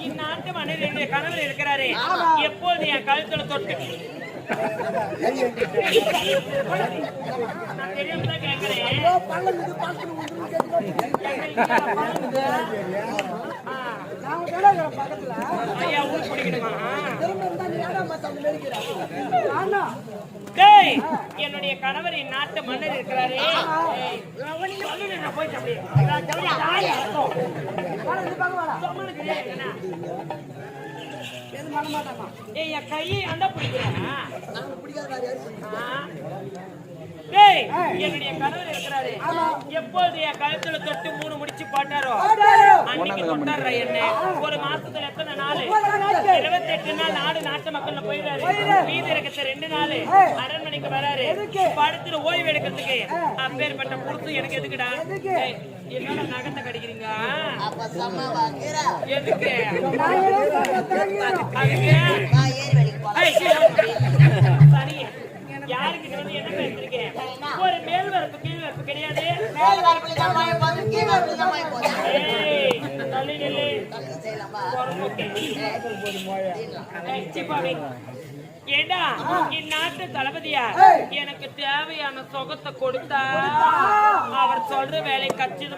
இந்நாட்டு மன்னர் என்னுடைய கணவர் இருக்கிறாரே, எப்போது என் கழுத்துல தொட்டு நான் தெரியாம தான் கேட்கிறேன். ஐயா ஊர் குடிக்கணுமா? என்னுடைய கணவர் நாட்டு மன்னர் இருக்கிறாரே, என் கையை அந்த பிடிக்கிறேன். என்னுடைய கணவர் இருக்கிறாரு, எப்போது என் கழுத்துல தொட்டு 3 முடிச்சு போட்டாரோ அன்னைக்கு தொட்டார என்ன. ஒரு மாசத்துல எத்தனை நாள்? 28 நாள் நாடு நாட்டு மக்கள்ல போயிடாரு. மீதி இருக்கிற 2 நாள் அரண்மனைக்கு வராரு. படுத்துட்டு ஓய்வு எடுக்கிறதுக்கு. அப்பேற்பட்ட புருஷன் எனக்கு எதுக்குடா? என்னோட நகத்தை கடிக்கிறீங்க எதுக்கு? சரி, யாருக்கு வந்து என்ன பேசிருக்கேன்? ஒரு மேல் வரப்பு கீழ் வரப்பு கிடையாது. ஏண்டா இந்நாட்டு தளபதியா எனக்கு தேவையான சொகத்தை கொடுத்தா அவர் சொல்ற வேலை கச்சிதமா